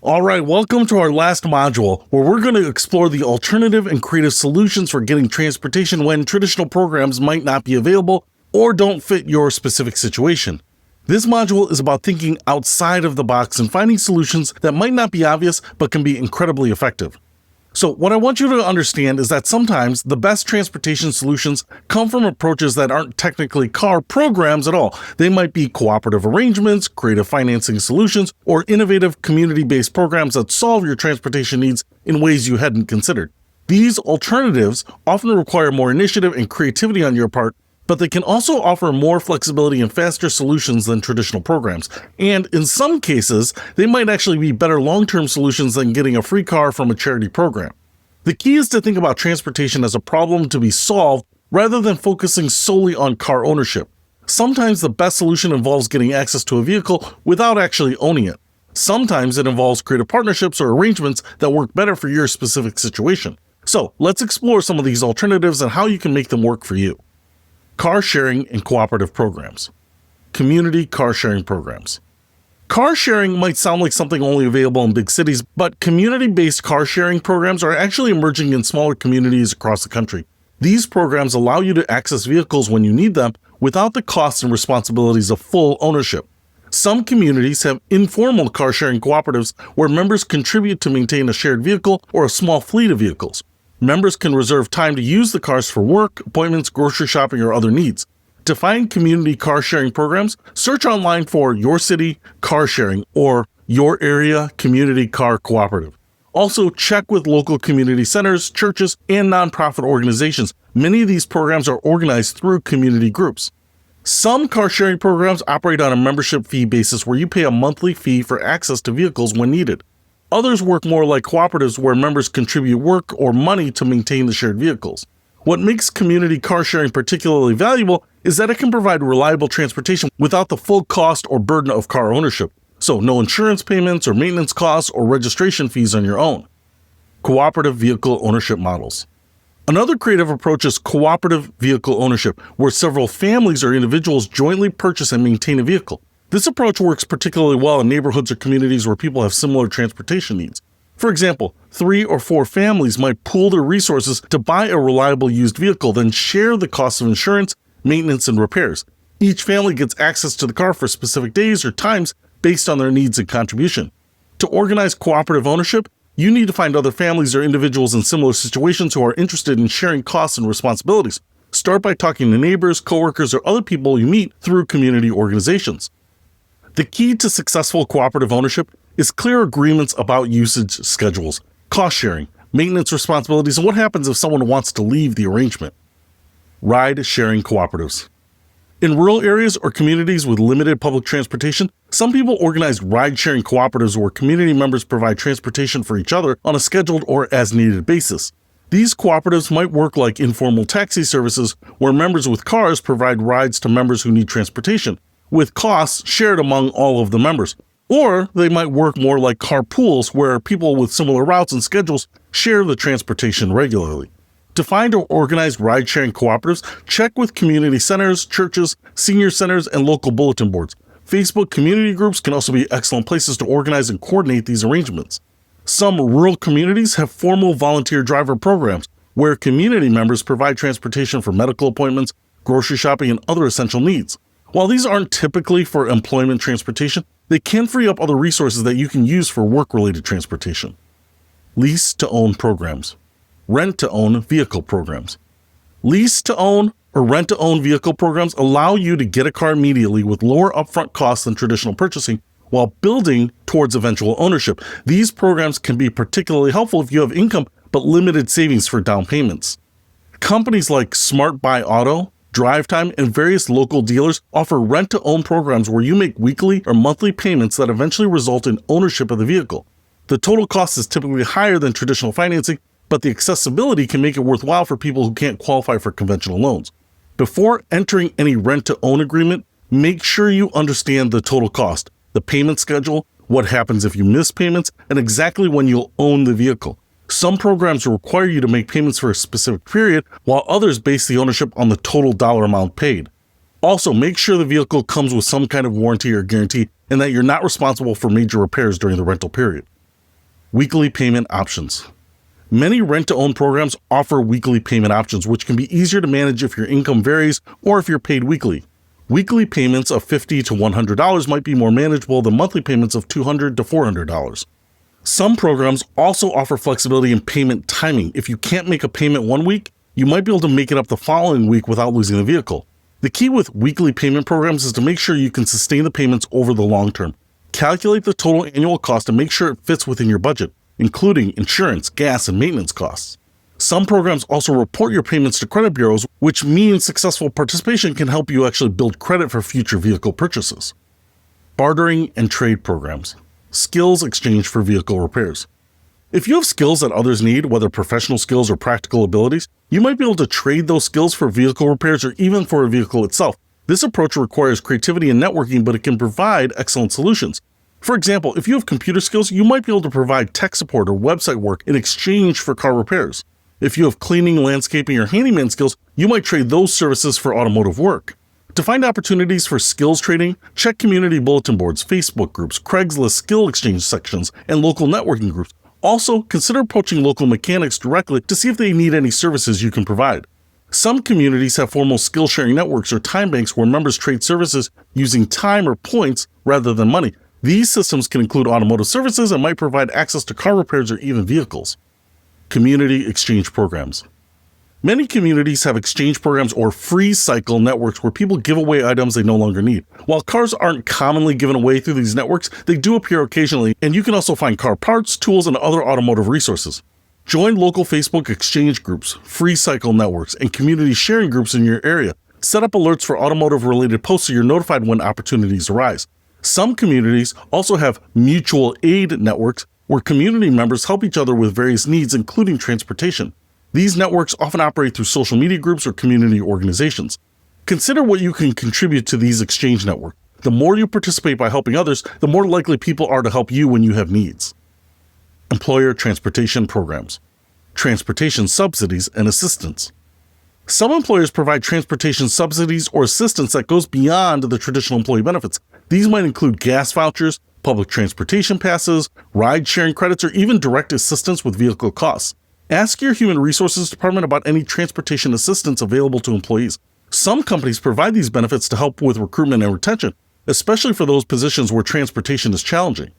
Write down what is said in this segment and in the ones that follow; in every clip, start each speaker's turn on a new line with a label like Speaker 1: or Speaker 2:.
Speaker 1: All right, welcome to our last module, where we're going to explore the alternative and creative solutions for getting transportation when traditional programs might not be available or don't fit your specific situation. This module is about thinking outside of the box and finding solutions that might not be obvious but can be incredibly effective. So what I want you to understand is that sometimes the best transportation solutions come from approaches that aren't technically car programs at all. They might be cooperative arrangements, creative financing solutions, or innovative community-based programs that solve your transportation needs in ways you hadn't considered. These alternatives often require more initiative and creativity on your part, but they can also offer more flexibility and faster solutions than traditional programs. And in some cases, they might actually be better long-term solutions than getting a free car from a charity program. The key is to think about transportation as a problem to be solved rather than focusing solely on car ownership. Sometimes the best solution involves getting access to a vehicle without actually owning it. Sometimes it involves creative partnerships or arrangements that work better for your specific situation. So let's explore some of these alternatives and how you can make them work for you. Car sharing and cooperative programs. Community car sharing programs. Car sharing might sound like something only available in big cities, but community-based car sharing programs are actually emerging in smaller communities across the country. These programs allow you to access vehicles when you need them without the costs and responsibilities of full ownership. Some communities have informal car sharing cooperatives where members contribute to maintain a shared vehicle or a small fleet of vehicles. Members can reserve time to use the cars for work, appointments, grocery shopping, or other needs. To find community car sharing programs, search online for Your City Car Sharing or Your Area Community Car Cooperative. Also, check with local community centers, churches, and nonprofit organizations. Many of these programs are organized through community groups. Some car sharing programs operate on a membership fee basis where you pay a monthly fee for access to vehicles when needed. Others work more like cooperatives where members contribute work or money to maintain the shared vehicles. What makes community car sharing particularly valuable is that it can provide reliable transportation without the full cost or burden of car ownership. So no insurance payments or maintenance costs or registration fees on your own. Cooperative vehicle ownership models. Another creative approach is cooperative vehicle ownership, where several families or individuals jointly purchase and maintain a vehicle. This approach works particularly well in neighborhoods or communities where people have similar transportation needs. For example, 3 or 4 families might pool their resources to buy a reliable used vehicle, then share the cost of insurance, maintenance, and repairs. Each family gets access to the car for specific days or times based on their needs and contribution. To organize cooperative ownership, you need to find other families or individuals in similar situations who are interested in sharing costs and responsibilities. Start by talking to neighbors, coworkers, or other people you meet through community organizations. The key to successful cooperative ownership is clear agreements about usage schedules, cost sharing, maintenance responsibilities, and what happens if someone wants to leave the arrangement. Ride-sharing cooperatives. In rural areas or communities with limited public transportation, some people organize ride-sharing cooperatives where community members provide transportation for each other on a scheduled or as-needed basis. These cooperatives might work like informal taxi services where members with cars provide rides to members who need transportation, with costs shared among all of the members. Or they might work more like carpools where people with similar routes and schedules share the transportation regularly. To find or organize ride-sharing cooperatives, check with community centers, churches, senior centers, and local bulletin boards. Facebook community groups can also be excellent places to organize and coordinate these arrangements. Some rural communities have formal volunteer driver programs where community members provide transportation for medical appointments, grocery shopping, and other essential needs. While these aren't typically for employment transportation, they can free up other resources that you can use for work-related transportation. Lease-to-own programs. Rent-to-own vehicle programs. Lease-to-own or rent-to-own vehicle programs allow you to get a car immediately with lower upfront costs than traditional purchasing while building towards eventual ownership. These programs can be particularly helpful if you have income but limited savings for down payments. Companies like Smart Buy Auto, Drive Time, and various local dealers offer rent-to-own programs where you make weekly or monthly payments that eventually result in ownership of the vehicle. The total cost is typically higher than traditional financing, but the accessibility can make it worthwhile for people who can't qualify for conventional loans. Before entering any rent-to-own agreement, make sure you understand the total cost, the payment schedule, what happens if you miss payments, and exactly when you'll own the vehicle. Some programs require you to make payments for a specific period, while others base the ownership on the total dollar amount paid. Also, make sure the vehicle comes with some kind of warranty or guarantee and that you're not responsible for major repairs during the rental period. Weekly payment options. Many rent-to-own programs offer weekly payment options, which can be easier to manage if your income varies or if you're paid weekly. Weekly payments of $50 to $100 might be more manageable than monthly payments of $200 to $400. Some programs also offer flexibility in payment timing. If you can't make a payment one week, you might be able to make it up the following week without losing the vehicle. The key with weekly payment programs is to make sure you can sustain the payments over the long term. Calculate the total annual cost and make sure it fits within your budget, including insurance, gas, and maintenance costs. Some programs also report your payments to credit bureaus, which means successful participation can help you actually build credit for future vehicle purchases. Bartering and trade programs. Skills exchange for vehicle repairs. If you have skills that others need, whether professional skills or practical abilities, you might be able to trade those skills for vehicle repairs or even for a vehicle itself. This approach requires creativity and networking, but it can provide excellent solutions. For example, if you have computer skills, you might be able to provide tech support or website work in exchange for car repairs. If you have cleaning, landscaping, or handyman skills, you might trade those services for automotive work. To find opportunities for skills trading, check community bulletin boards, Facebook groups, Craigslist skill exchange sections, and local networking groups. Also, consider approaching local mechanics directly to see if they need any services you can provide. Some communities have formal skill-sharing networks or time banks where members trade services using time or points rather than money. These systems can include automotive services and might provide access to car repairs or even vehicles. Community exchange programs. Many communities have exchange programs or free cycle networks where people give away items they no longer need. While cars aren't commonly given away through these networks, they do appear occasionally, and you can also find car parts, tools, and other automotive resources. Join local Facebook exchange groups, free cycle networks, and community sharing groups in your area. Set up alerts for automotive-related posts so you're notified when opportunities arise. Some communities also have mutual aid networks where community members help each other with various needs, including transportation. These networks often operate through social media groups or community organizations. Consider what you can contribute to these exchange networks. The more you participate by helping others, the more likely people are to help you when you have needs. Employer transportation programs. Transportation subsidies and assistance. Some employers provide transportation subsidies or assistance that goes beyond the traditional employee benefits. These might include gas vouchers, public transportation passes, ride-sharing credits, or even direct assistance with vehicle costs. Ask your Human Resources Department about any transportation assistance available to employees. Some companies provide these benefits to help with recruitment and retention, especially for those positions where transportation is challenging.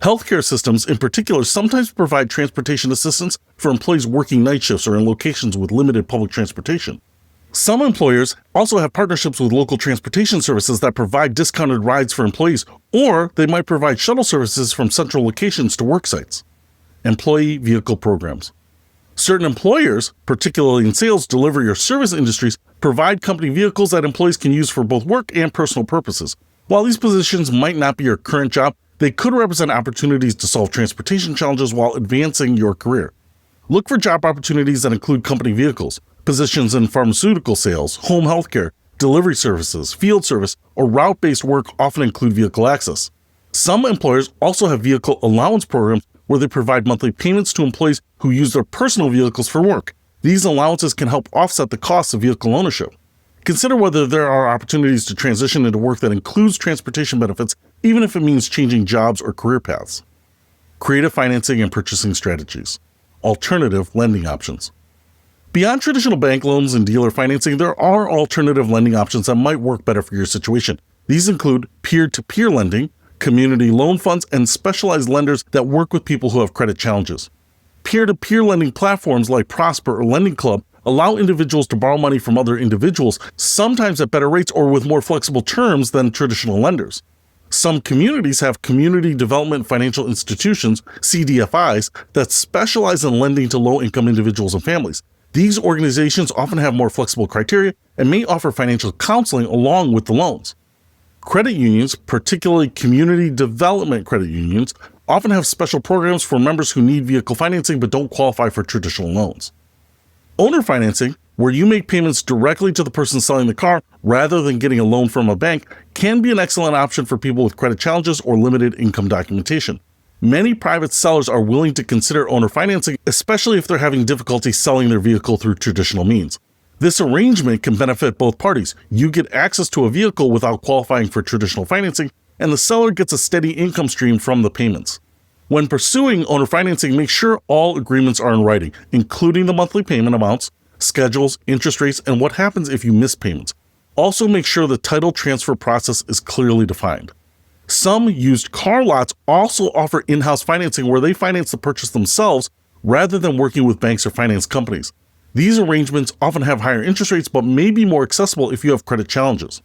Speaker 1: Healthcare systems, in particular, sometimes provide transportation assistance for employees working night shifts or in locations with limited public transportation. Some employers also have partnerships with local transportation services that provide discounted rides for employees, or they might provide shuttle services from central locations to work sites. Employee vehicle programs. Certain employers, particularly in sales, delivery, or service industries, provide company vehicles that employees can use for both work and personal purposes. While these positions might not be your current job, they could represent opportunities to solve transportation challenges while advancing your career. Look for job opportunities that include company vehicles. Positions in pharmaceutical sales, home healthcare, delivery services, field service, or route-based work often include vehicle access. Some employers also have vehicle allowance programs where they provide monthly payments to employees who use their personal vehicles for work. These allowances can help offset the costs of vehicle ownership. Consider whether there are opportunities to transition into work that includes transportation benefits, even if it means changing jobs or career paths. Creative financing and purchasing strategies. Alternative lending options. Beyond traditional bank loans and dealer financing, there are alternative lending options that might work better for your situation. These include peer-to-peer lending, community loan funds, and specialized lenders that work with people who have credit challenges. Peer-to-peer lending platforms like Prosper or Lending Club allow individuals to borrow money from other individuals, sometimes at better rates or with more flexible terms than traditional lenders. Some communities have community development financial institutions, CDFIs, that specialize in lending to low-income individuals and families. These organizations often have more flexible criteria and may offer financial counseling along with the loans. Credit unions, particularly community development credit unions, often have special programs for members who need vehicle financing but don't qualify for traditional loans. Owner financing, where you make payments directly to the person selling the car rather than getting a loan from a bank, can be an excellent option for people with credit challenges or limited income documentation. Many private sellers are willing to consider owner financing, especially if they're having difficulty selling their vehicle through traditional means. This arrangement can benefit both parties. You get access to a vehicle without qualifying for traditional financing, and the seller gets a steady income stream from the payments. When pursuing owner financing, make sure all agreements are in writing, including the monthly payment amounts, schedules, interest rates, and what happens if you miss payments. Also, make sure the title transfer process is clearly defined. Some used car lots also offer in-house financing where they finance the purchase themselves rather than working with banks or finance companies. These arrangements often have higher interest rates but may be more accessible if you have credit challenges.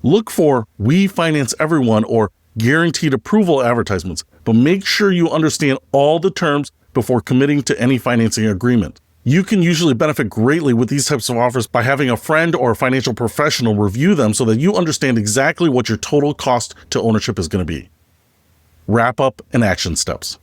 Speaker 1: Look for "We Finance Everyone" or guaranteed approval advertisements, but make sure you understand all the terms before committing to any financing agreement. You can usually benefit greatly with these types of offers by having a friend or a financial professional review them so that you understand exactly what your total cost to ownership is going to be. Wrap up and action steps.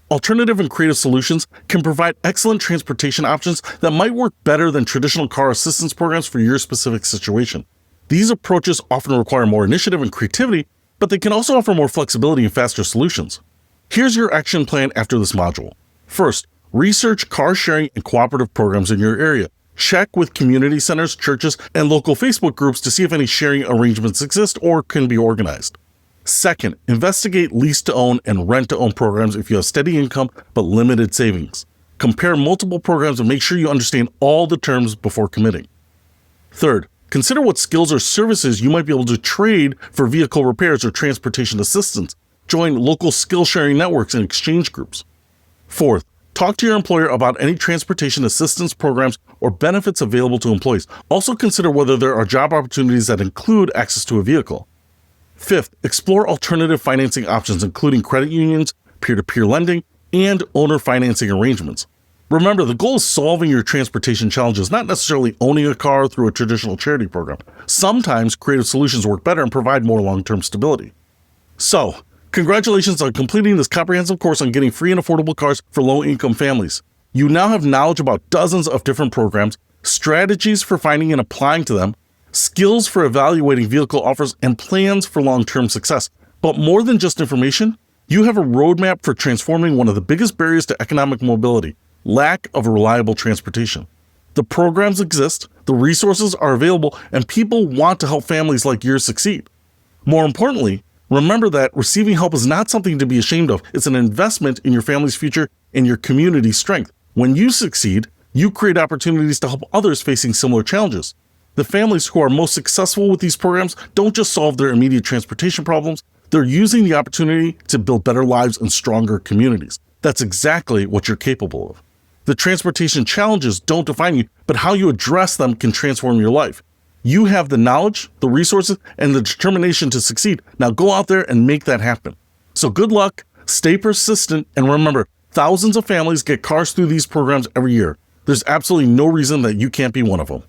Speaker 1: Alternative and creative solutions can provide excellent transportation options that might work better than traditional car assistance programs for your specific situation. These approaches often require more initiative and creativity, but they can also offer more flexibility and faster solutions. Here's your action plan after this module. First, research car sharing and cooperative programs in your area. Check with community centers, churches, and local Facebook groups to see if any sharing arrangements exist or can be organized. Second, investigate lease-to-own and rent-to-own programs if you have steady income but limited savings. Compare multiple programs and make sure you understand all the terms before committing. Third, consider what skills or services you might be able to trade for vehicle repairs or transportation assistance. Join local skill-sharing networks and exchange groups. Fourth, talk to your employer about any transportation assistance programs or benefits available to employees. Also consider whether there are job opportunities that include access to a vehicle. Fifth, explore alternative financing options, including credit unions, peer-to-peer lending, and owner financing arrangements. Remember, the goal is solving your transportation challenges, not necessarily owning a car through a traditional charity program. Sometimes creative solutions work better and provide more long-term stability. So, congratulations on completing this comprehensive course on getting free and affordable cars for low-income families. You now have knowledge about dozens of different programs, strategies for finding and applying to them, skills for evaluating vehicle offers, and plans for long-term success. But more than just information, you have a roadmap for transforming one of the biggest barriers to economic mobility: lack of reliable transportation. The programs exist, the resources are available, and people want to help families like yours succeed. More importantly, remember that receiving help is not something to be ashamed of. It's an investment in your family's future and your community's strength. When you succeed, you create opportunities to help others facing similar challenges. The families who are most successful with these programs don't just solve their immediate transportation problems, they're using the opportunity to build better lives and stronger communities. That's exactly what you're capable of. The transportation challenges don't define you, but how you address them can transform your life. You have the knowledge, the resources, and the determination to succeed. Now go out there and make that happen. So good luck, stay persistent, and remember, thousands of families get cars through these programs every year. There's absolutely no reason that you can't be one of them.